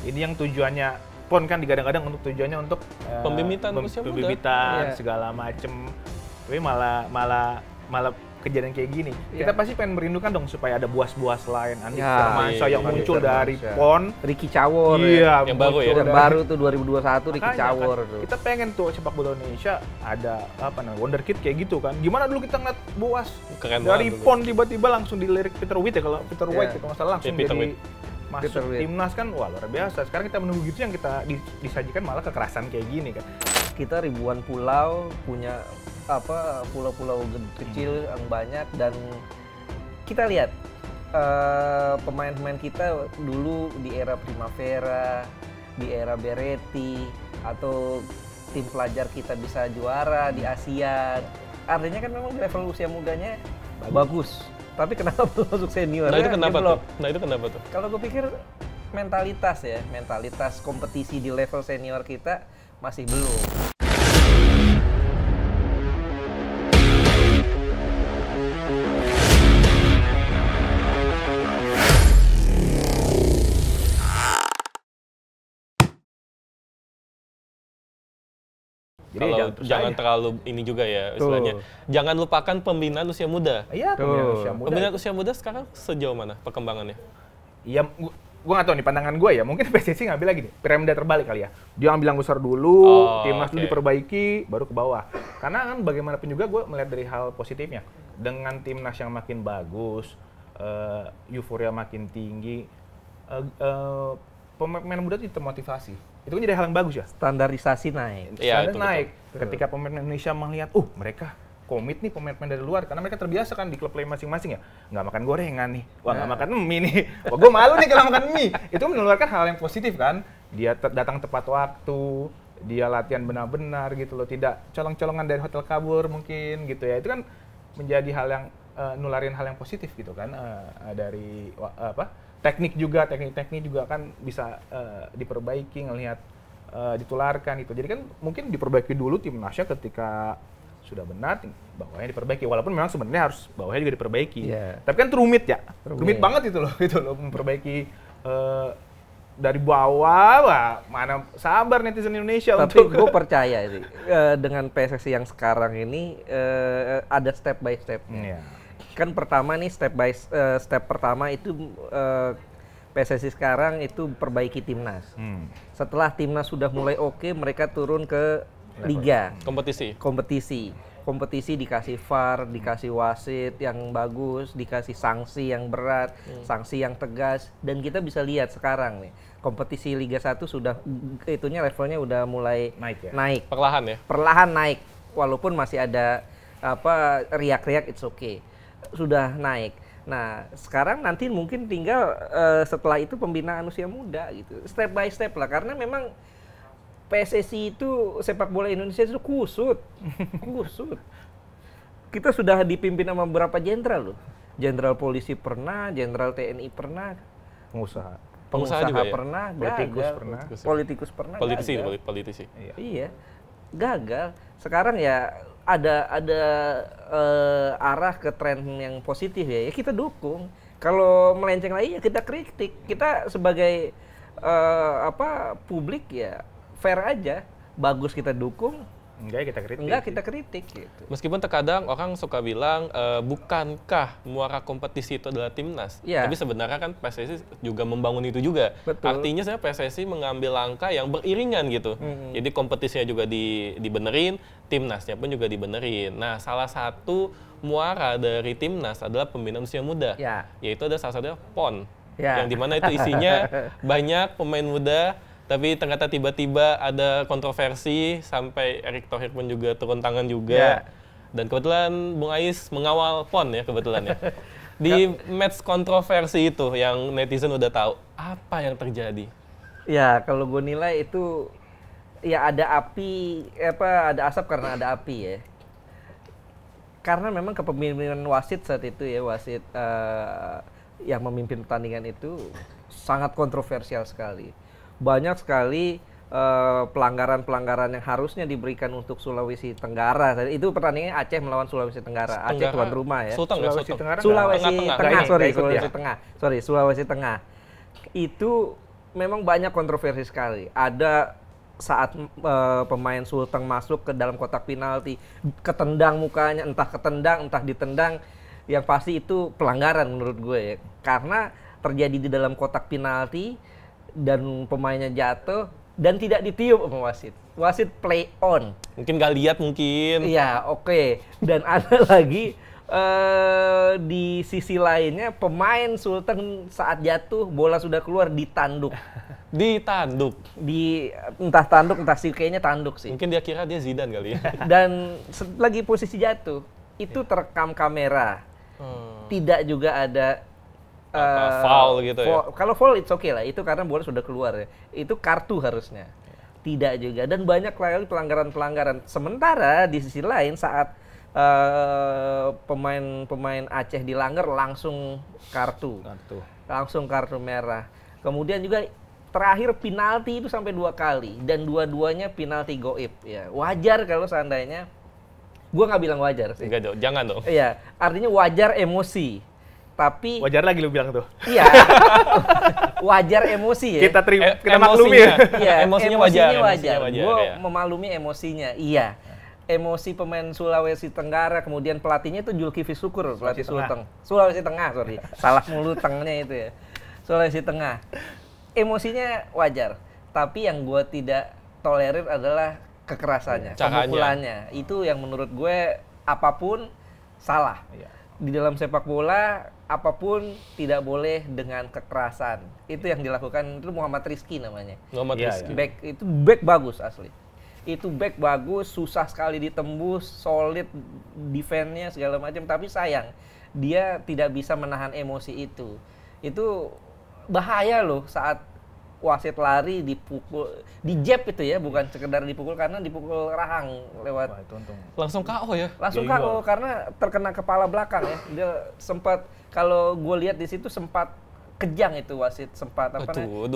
Ini yang tujuannya PON kan digadang-gadang untuk tujuannya untuk Pembibitan usia muda. pembibitan Iya. segala macem. Tapi malah kejadian kayak gini. Iya. Kita pasti pengen merindukan dong supaya ada buas-buas lain, Andika Ya, Firmansyah iya, yang iya, muncul Andika dari Firmansyah. PON. Ricky Cawor Iya, Yang baru ya? muncul yang dari- baru tuh 2021 Ricky Makanya Cawor kan, tuh. kita pengen tuh sepak bola Indonesia ada wonderkid kayak gitu kan. Gimana dulu kita ngeliat Boas Keren dari banget dulu. PON tiba-tiba langsung dilirik Peter Witt ya, kalau Peter Iya. White itu nggak salah langsung Iya, Peter jadi Witt. masuk Peter Witt. timnas kan, wah luar biasa. Sekarang kita menunggu gitu yang kita disajikan malah kekerasan kayak gini kan. Kita ribuan pulau, punya pulau-pulau kecil yang banyak, dan kita lihat pemain-pemain kita dulu di era Primavera, di era Beretti, atau tim pelajar kita bisa juara di Asia. Artinya kan memang level usia mudanya bagus. Tapi kenapa belum masuk senior? Nah itu Ya, kenapa dia tuh? belum. Nah itu kenapa tuh? Kalau gue pikir mentalitas kompetisi di level senior kita masih belum. Jadi Kalau terus jangan aja. terlalu ini juga ya istilahnya. Jangan lupakan pembinaan usia muda. Iya, pembinaan usia muda. Pembinaan usia muda sekarang sejauh mana perkembangannya? Iya, gua nggak tahu nih pandangan gue ya. Mungkin PSSI ngambil lagi nih, piramida terbalik kali ya. Dia ambil yang besar dulu, Oh, timnas dulu oke. diperbaiki, baru ke bawah. Karena kan bagaimanapun juga gue melihat dari hal positifnya. Dengan timnas yang makin bagus, euforia makin tinggi, pemain muda itu termotivasi. Itu kan jadi hal yang bagus ya. Standarisasi naik. Iya, Standar itu naik. betul. Ketika pemain Indonesia melihat, mereka komit nih pemain-pemain dari luar, karena mereka terbiasa kan di klub lain masing-masing ya, nggak makan gorengan nih, wah nggak makan mie nih, wah gue malu nih kalau makan mie. Itu menularkan hal yang positif kan, dia datang tepat waktu, dia latihan benar-benar gitu loh, tidak colong-colongan dari hotel kabur mungkin gitu ya. Itu kan menjadi hal yang nularin hal yang positif gitu kan, dari teknik juga kan bisa diperbaiki, ngelihat ditularkan gitu. Jadi kan mungkin diperbaiki dulu timnasnya ketika sudah benar, bawahnya diperbaiki. Walaupun memang sebenarnya harus bawahnya juga diperbaiki. Iya. Tapi kan rumit ya, Rumit. rumit banget itu loh memperbaiki dari bawah. Wah, mana sabar netizen Indonesia Tapi untuk gue percaya sih dengan PSSI yang sekarang ini ada step by stepnya. Iya. Kan pertama nih step pertama itu PSSI sekarang itu perbaiki timnas. Setelah timnas sudah mulai oke, mereka turun ke liga. Kompetisi dikasih VAR, dikasih wasit yang bagus, dikasih sanksi yang berat, sanksi yang tegas, dan kita bisa lihat sekarang nih kompetisi Liga 1 sudah itunya levelnya udah mulai Naik ya? naik. Perlahan ya? Perlahan naik, walaupun masih ada riak-riak, it's okay, sudah naik. Nah sekarang nanti mungkin tinggal setelah itu pembinaan usia muda gitu, step by step lah, karena memang PSSI itu sepak bola Indonesia itu kusut. Kita sudah dipimpin sama beberapa jenderal loh. Jenderal polisi pernah, jenderal TNI pernah, Pengusaha juga ya? pernah, Politikus gagal. pernah. Politikus pernah, gagal. Politisi. Iya, gagal. Sekarang ya ada arah ke tren yang positif ya kita dukung. Kalau melenceng lagi ya kita kritik. Kita sebagai publik ya fair aja, bagus kita dukung, Enggak, kita kritik. enggak kita kritik gitu. Meskipun terkadang orang suka bilang, bukankah muara kompetisi itu adalah timnas? Iya. Tapi sebenarnya kan PSSI juga membangun itu juga. Betul. Artinya saya PSSI mengambil langkah yang beriringan gitu. Jadi kompetisinya juga dibenerin, timnasnya pun juga dibenerin. Nah, salah satu muara dari timnas adalah pembinaan usia muda. Ya. Yaitu ada salah satunya PON. Ya. Yang dimana itu isinya banyak pemain muda, tapi ternyata tiba-tiba ada kontroversi sampai Erick Thohir pun juga turun tangan juga. Ya. Dan kebetulan Bung Ais mengawal PON ya kebetulan ya. Di match kontroversi itu yang netizen udah tahu, apa yang terjadi? Ya kalau gue nilai itu ya ada api, ada asap karena ada api ya. Karena memang kepemimpinan wasit saat itu ya, wasit yang memimpin pertandingan itu sangat kontroversial sekali. Banyak sekali pelanggaran-pelanggaran yang harusnya diberikan untuk Sulawesi Tenggara. Itu pertandingannya Aceh melawan Sulawesi Tenggara. Aceh tuan rumah ya. Sulteng ya, Sulawesi Sulteng. Tenggara Sulawesi Tengah-tengah. Tengah, Nggak ikut ya? Sulawesi Tengah. Sulawesi Tengah. Itu memang banyak kontroversi sekali. Ada saat pemain Sulteng masuk ke dalam kotak penalti, ketendang mukanya, entah ketendang, entah ditendang, yang pasti itu pelanggaran menurut gue ya. Karena terjadi di dalam kotak penalti dan pemainnya jatuh dan tidak ditiup sama wasit. Wasit play on. Mungkin gak lihat mungkin. Iya, oke. Dan ada lagi di sisi lainnya pemain Sulteng saat jatuh bola sudah keluar ditanduk. Ditanduk. Entah tanduk entah sih, kayaknya tanduk sih. Mungkin dia kira dia Zidane kali ya. Dan lagi posisi jatuh itu terekam kamera. Tidak juga ada foul gitu ya. Kalau foul it's okay lah, itu karena bola sudah keluar ya. Itu kartu harusnya. Tidak juga, dan banyak kali pelanggaran-pelanggaran. Sementara di sisi lain saat pemain Aceh dilanggar langsung kartu. Langsung kartu merah. Kemudian juga terakhir penalti itu sampai 2 kali dan dua-duanya penalti goib ya. Wajar kalau seandainya, gua nggak bilang wajar sih. Enggak dong, jangan dong. Iya, artinya wajar emosi. Tapi wajar lagi lu bilang tuh. Iya. Wajar emosi ya. Kita maklumi ya. Iya, emosinya wajar. Gua ya. memaklumi emosinya. Iya. Emosi pemain Sulawesi Tenggara, kemudian pelatihnya itu Zulkifli Syukur, pelatih Sulteng. Sulawesi Tengah, sorry. Salah mulu tengnya itu ya. Sulawesi Tengah. Emosinya wajar, tapi yang gue tidak tolerir adalah kekerasannya, pemukulannya. Itu yang menurut gue apapun salah. Di dalam sepak bola apapun tidak boleh dengan kekerasan. Itu yang dilakukan itu Muhammad Rizky namanya. Muhammad Rizky. Back bagus asli. Itu back bagus, susah sekali ditembus, solid defense-nya segala macam, tapi sayang dia tidak bisa menahan emosi itu. Itu bahaya loh saat wasit lari dipukul, di jab itu ya, bukan sekedar dipukul karena dipukul rahang lewat. Wah, itu untung. Langsung KO ya? Langsung KO karena terkena kepala belakang ya. Dia sempat, kalau gue lihat di situ sempat kejang itu wasit, sempat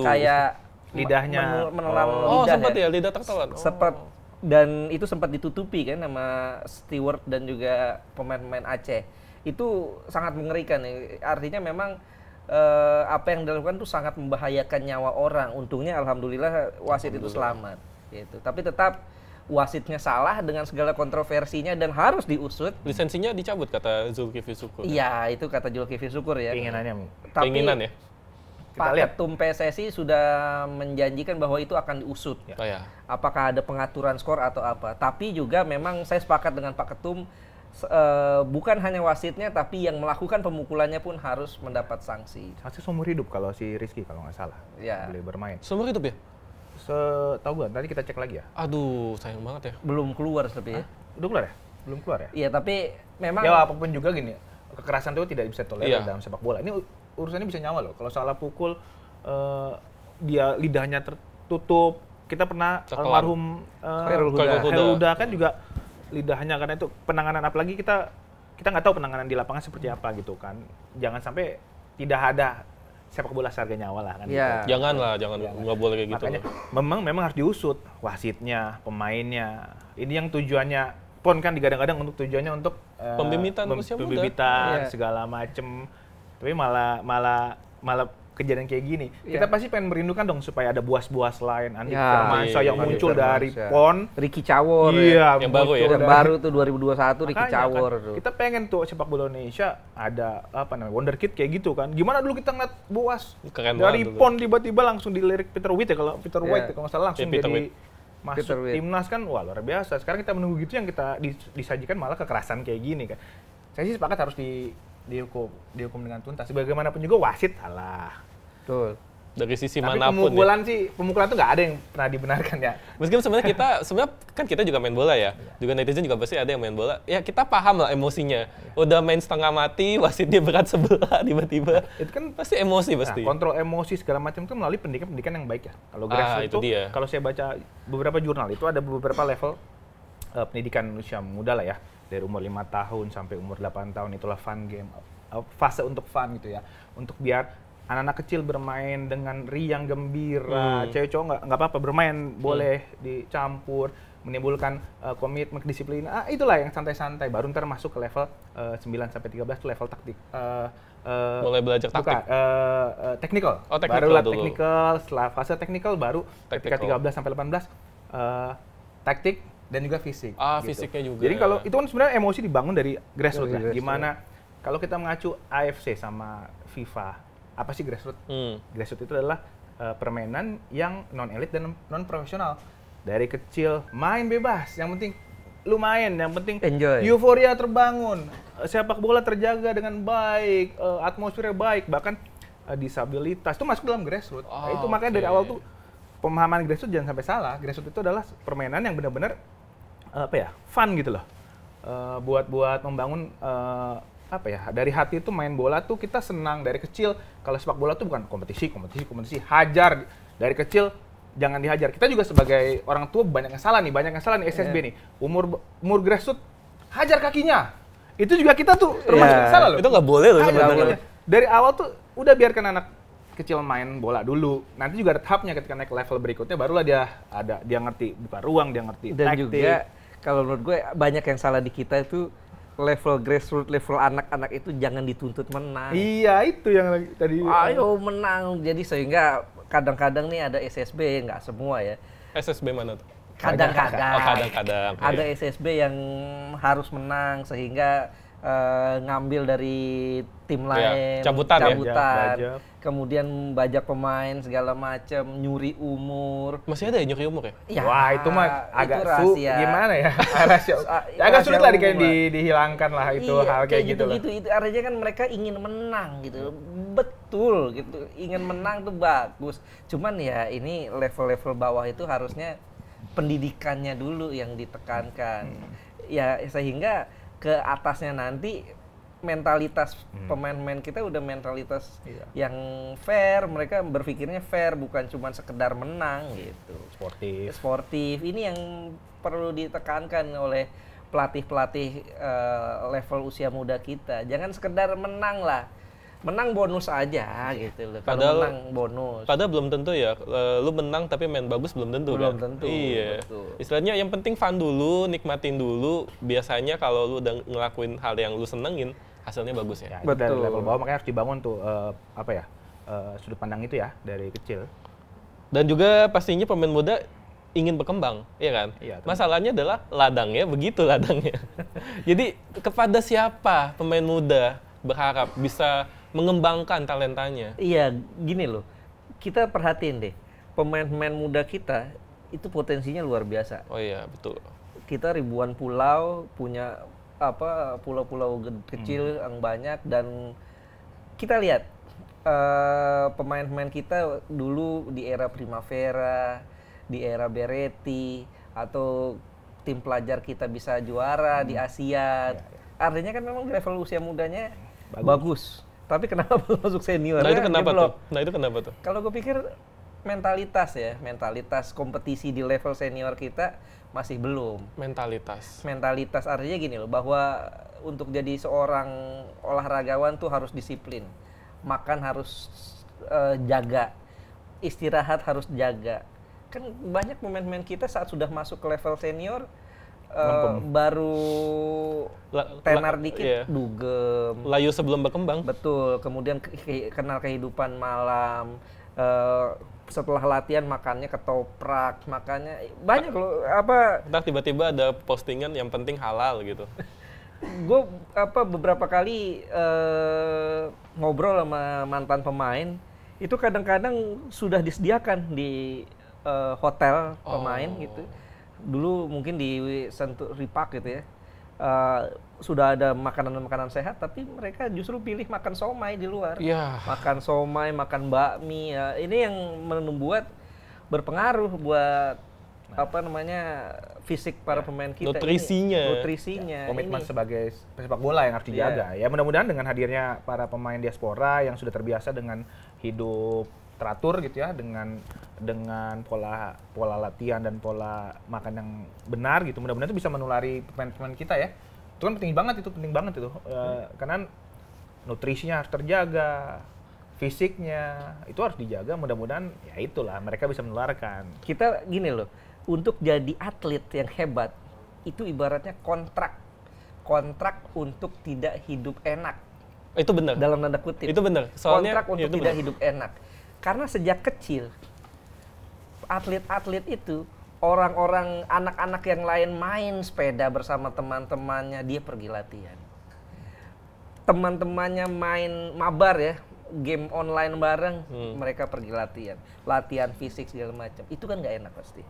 kayak lidahnya menelan lidah. Sempat ya, lidah tertelan. Sempat, dan itu sempat ditutupi kan sama steward dan juga pemain-pemain Aceh. Itu sangat mengerikan ya. Artinya memang apa yang dilakukan itu sangat membahayakan nyawa orang. Untungnya alhamdulillah wasit itu selamat gitu. Tapi tetap wasitnya salah dengan segala kontroversinya dan harus diusut. Lisensinya dicabut kata Zulkifli Syukur. Iya, itu kata Zulkifli Syukur ya. Keinginannya. Tapi keinginan ya. Pak Ketum PSSI sudah menjanjikan bahwa itu akan diusut. Oh, ya. Apakah ada pengaturan skor atau apa. Tapi juga memang saya sepakat dengan Pak Ketum, bukan hanya wasitnya, tapi yang melakukan pemukulannya pun harus mendapat sanksi. Sanksi seumur hidup kalau si Rizky kalau nggak salah. Ya. Boleh bermain. Seumur hidup ya? Setahu gue, tadi kita cek lagi ya. Aduh, sayang banget ya. Belum keluar tapi ya. Udah keluar ya? Belum keluar ya? Iya, tapi memang ya apapun juga gini, kekerasan itu tidak bisa tolerir Iya. dalam sepak bola. Ini urusannya bisa nyawa loh. Kalau salah pukul, dia lidahnya tertutup. Kita pernah almarhum Khairul Huda kan juga lidahnya, karena itu penanganan, apalagi kita nggak tahu penanganan di lapangan seperti apa gitu kan. Jangan sampai tidak ada sepak bola seharga nyawa lah kan. Ya. Gitu. Jangan nggak boleh kayak gitu. Makanya memang harus diusut wasitnya, pemainnya. Ini yang tujuannya PON kan digadang-gadang untuk tujuannya untuk Pembibitan usia muda. pembibitan Iya. segala macem. Tapi malah kejadian kayak gini. Kita pasti pengen merindukan dong supaya ada buas-buas lain, Andi Firmansyah yang muncul dari PON. Ricky Cawor Iya, yang baru ya. Yang baru tuh 2021 Ricky Makanya Cawor kan, tuh. kita pengen tuh sepak bola Indonesia ada wonderkid kayak gitu kan. Gimana dulu kita ngeliat buas Keren dari banget PON tiba-tiba langsung dilirik Peter Witt ya, kalau Peter Witt kalau nggak salah langsung Peter jadi Witt. masuk Peter Witt. timnas kan. Wah, luar biasa. Sekarang kita menunggu gitu, yang kita disajikan malah kekerasan kayak gini kan. Saya sih sepakat harus dihukum dengan tuntas. Bagaimanapun juga wasit salah. Betul. Dari sisi Tapi manapun pemukulan tuh nggak ada yang pernah dibenarkan ya. Meskipun sebenarnya kita juga main bola ya. Juga netizen juga pasti ada yang main bola. Ya kita paham lah emosinya. Udah main setengah mati, wasitnya berat sebelah tiba-tiba. Itu kan pasti emosi pasti. Kontrol emosi segala macam itu melalui pendidikan yang baik ya. Kalau grassroots itu kalau saya baca beberapa jurnal itu ada beberapa level pendidikan usia muda lah ya. Dari umur 5 tahun sampai umur 8 tahun, itulah fun game. Fase untuk fun gitu ya. Untuk biar anak-anak kecil bermain dengan riang gembira, cewek cowok nggak apa-apa bermain, boleh dicampur, menimbulkan komitmen, kedisiplinan. Itulah yang santai-santai. Baru ntar masuk ke level 9 sampai 13 itu level taktik, Mulai belajar taktik? Bukan, technical. Oh, technical Barulah dulu. technical, setelah fase technical baru ketika Technical. 13 sampai 18 taktik dan juga fisik. Fisiknya juga. Jadi kalau itu kan sebenarnya emosi dibangun dari grassroots Dari ya. grassroots. Gimana kalau kita mengacu AFC sama FIFA, apa sih grassroots? Grassroots itu adalah permainan yang non elit dan non profesional. Dari kecil main bebas, yang penting lu main, yang penting Enjoy. euforia terbangun, sepak bola terjaga dengan baik, atmosfernya baik, bahkan disabilitas itu masuk dalam grassroots. Nah, itu makanya dari awal tuh pemahaman grassroots jangan sampai salah. Grassroots itu adalah permainan yang benar-benar fun gitu loh. Buat membangun dari hati itu main bola tuh kita senang dari kecil. Kalau sepak bola tuh bukan kompetisi, hajar dari kecil. Jangan dihajar. Kita juga sebagai orang tua banyak yang salah nih SSB nih. Umur grassroots hajar kakinya. Itu juga kita tuh termasuk yang salah loh. Itu nggak boleh loh Hajar sebenarnya. kakinya. Dari awal tuh udah biarkan anak kecil main bola dulu. Nanti juga ada tahapnya ketika naik level berikutnya barulah dia ngerti buka ruang, dia ngerti Dan taktik. juga kalau menurut gue banyak yang salah di kita itu level grassroots, level anak-anak itu jangan dituntut menang. Iya, itu yang tadi. Ayo menang. Jadi sehingga kadang-kadang nih ada SSB, nggak semua ya. SSB mana tuh? Kadang-kadang. Oh, kadang-kadang. Ada SSB yang harus menang sehingga ngambil dari tim lain, cabutan ya? Bajak. kemudian bajak pemain segala macam, nyuri umur. Masih ada ya nyuri umur ya? Ya, Wah, itu mah agak rahasia. gimana ya? Rahasia. Agak sulit lah dihilangkan lah itu hal kayak gitu loh. Itu artinya kan mereka ingin menang gitu. Betul gitu. Ingin menang tuh bagus. Cuman ya ini level-level bawah itu harusnya pendidikannya dulu yang ditekankan. Ya sehingga ke atasnya nanti mentalitas pemain-pemain kita udah mentalitas yang fair, mereka berpikirnya fair, bukan cuma sekedar menang gitu. Sportif. Ini yang perlu ditekankan oleh pelatih-pelatih level usia muda kita. Jangan sekedar menang lah. Menang bonus aja gitu loh. Kalau menang bonus. Padahal belum tentu ya. Lu menang tapi main bagus belum tentu Belum kan? tentu. Iya. Betul. Istilahnya yang penting fun dulu, nikmatin dulu. Biasanya kalau lu udah ngelakuin hal yang lu senengin, hasilnya bagus ya. Ya, itu dari level bawah makanya harus dibangun tuh sudut pandang itu ya dari kecil. Dan juga pastinya pemain muda ingin berkembang, ya kan? Iya, Masalahnya adalah ladangnya, begitu ladangnya. Jadi kepada siapa pemain muda berharap bisa mengembangkan talentanya? Iya, gini loh. Kita perhatiin deh, pemain-pemain muda kita itu potensinya luar biasa. Oh iya, betul. Kita ribuan pulau, punya pulau-pulau kecil yang banyak, dan kita lihat pemain-pemain kita dulu di era Primavera, di era Beretti, atau tim pelajar kita bisa juara di Asia. Artinya kan memang level usia mudanya bagus. Tapi kenapa belum masuk senior? Nah itu kenapa tuh? Kalau gue pikir mentalitas kompetisi di level senior kita masih belum. Mentalitas artinya gini loh, bahwa untuk jadi seorang olahragawan tuh harus disiplin. Makan harus jaga, istirahat harus jaga. Kan banyak pemain-pemain kita saat sudah masuk ke level senior baru tenar dikit, iya. dugem. Layu sebelum berkembang. Betul, kemudian kenal kehidupan malam. Setelah latihan makannya ketoprak, makannya banyak loh Ntar tiba-tiba ada postingan yang penting halal gitu. Gue beberapa kali ngobrol sama mantan pemain, itu kadang-kadang sudah disediakan di hotel pemain gitu. Dulu mungkin di Century Park gitu ya, sudah ada makanan-makanan sehat, tapi mereka justru pilih makan somai di luar. Yeah. Makan somai, makan bakmi, ya. Ini yang membuat berpengaruh buat fisik para pemain kita. Nutrisinya. Komitmen sebagai pesepak bola yang harus dijaga. Ya mudah-mudahan dengan hadirnya para pemain diaspora yang sudah terbiasa dengan hidup teratur gitu ya, dengan pola latihan dan pola makan yang benar gitu, mudah-mudahan itu bisa menulari pemain-pemain kita ya. Itu kan penting banget itu. Karena nutrisinya harus terjaga, fisiknya itu harus dijaga, mudah-mudahan ya itulah mereka bisa menularkan. Kita gini loh, untuk jadi atlet yang hebat itu ibaratnya kontrak untuk tidak hidup enak. Itu benar. Dalam tanda kutip. Itu benar. Soalnya kontrak untuk tidak hidup enak. Karena sejak kecil atlet-atlet itu, orang-orang anak-anak yang lain main sepeda bersama teman-temannya, dia pergi latihan. Teman-temannya main mabar ya, game online bareng, mereka pergi latihan. Latihan fisik segala macam. Itu kan nggak enak pasti.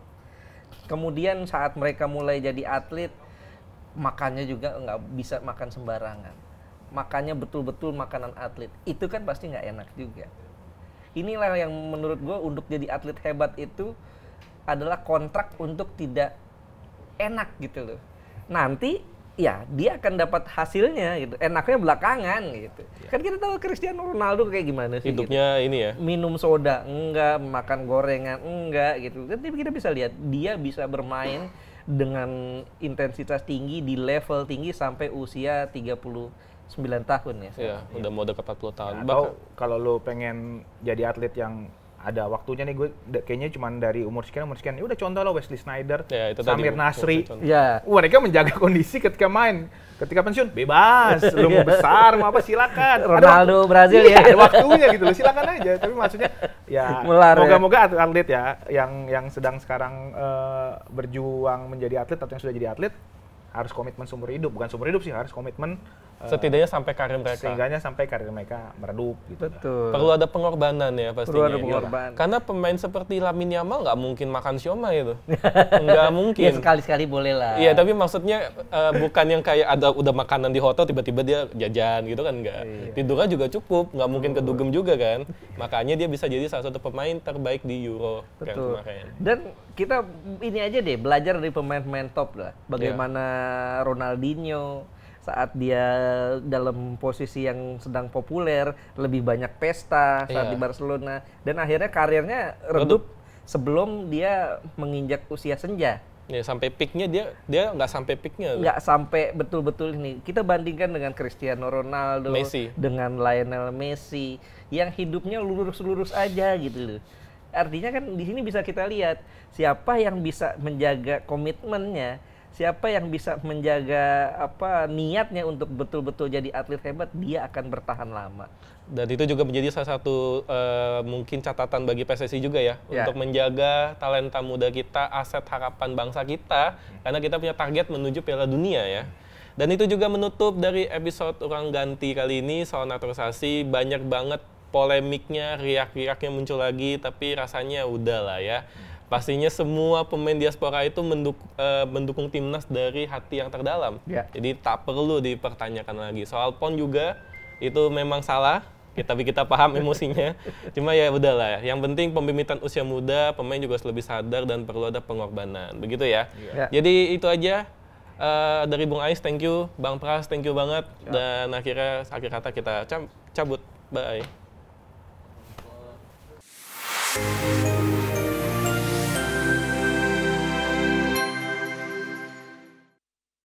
Kemudian saat mereka mulai jadi atlet, makannya juga nggak bisa makan sembarangan. Makannya betul-betul makanan atlet. Itu kan pasti nggak enak juga. Inilah yang menurut gue untuk jadi atlet hebat itu adalah kontrak untuk tidak enak gitu loh. Nanti ya dia akan dapat hasilnya gitu. Enaknya belakangan gitu. Kan kita tahu Cristiano Ronaldo kayak gimana sih hidupnya gitu. ini ya. Minum soda enggak, makan gorengan enggak gitu. Tapi kita bisa lihat dia bisa bermain dengan intensitas tinggi di level tinggi sampai usia 39 tahun ya. Iya, udah mau dekat 40 tahun. Atau kalau lo pengen jadi atlet yang ada waktunya nih, gue kayaknya cuma dari umur sekian, ya udah contoh lo Wesley Sneijder, Ya, itu Samir tadi, Nasri. Ya. Mereka menjaga kondisi ketika main. Ketika pensiun, bebas. Lo mau besar, mau apa, silakan. Ronaldo Brazil iya, ya. ada waktunya gitu loh, silakan aja. Tapi maksudnya ya moga-moga atlet ya yang sedang sekarang berjuang menjadi atlet atau yang sudah jadi atlet harus komitmen seumur hidup. Bukan seumur hidup sih, harus komitmen setidaknya sampai karir mereka. Sehingganya sampai karir mereka meredup gitu. Betul. Perlu ada pengorbanan ya pastinya. Perlu ada pengorbanan. Karena pemain seperti Lamine Yamal nggak mungkin makan siomay itu. Nggak mungkin. Ya sekali-sekali boleh lah. Iya, tapi maksudnya bukan yang kayak ada udah makanan di hotel tiba-tiba dia jajan gitu kan, enggak. Tidurnya juga cukup, nggak mungkin kedugem juga kan. Makanya dia bisa jadi salah satu pemain terbaik di Euro kan kemarin. Dan kita ini aja deh belajar dari pemain-pemain top lah. Bagaimana Ronaldinho saat dia dalam posisi yang sedang populer, lebih banyak pesta saat di Barcelona, dan akhirnya karirnya redup sebelum dia menginjak usia senja. Ya, sampai peaknya dia nggak sampai peaknya. Nggak sampai betul-betul ini. Kita bandingkan dengan Cristiano Ronaldo, Messi. dengan Lionel Messi, yang hidupnya lurus-lurus aja gitu loh. Artinya kan di sini bisa kita lihat siapa yang bisa menjaga komitmennya, siapa yang bisa menjaga niatnya untuk betul-betul jadi atlet hebat, dia akan bertahan lama. Dan itu juga menjadi salah satu mungkin catatan bagi PSSI juga ya, untuk menjaga talenta muda kita, aset harapan bangsa kita, karena kita punya target menuju Piala Dunia ya. Dan itu juga menutup dari episode Urang Ganti kali ini soal naturalisasi. Banyak banget polemiknya, riak-riaknya muncul lagi, tapi rasanya udah lah ya. Pastinya semua pemain diaspora itu mendukung timnas dari hati yang terdalam. Jadi tak perlu dipertanyakan lagi. Soal PON juga itu memang salah, tapi kita paham emosinya. Cuma ya udahlah. Yang penting pembibitan usia muda, pemain juga harus lebih sadar dan perlu ada pengorbanan. Begitu ya. Jadi itu aja dari Bung Ais, thank you. Bang Pras, thank you banget. Dan akhir kata kita cabut. Bye.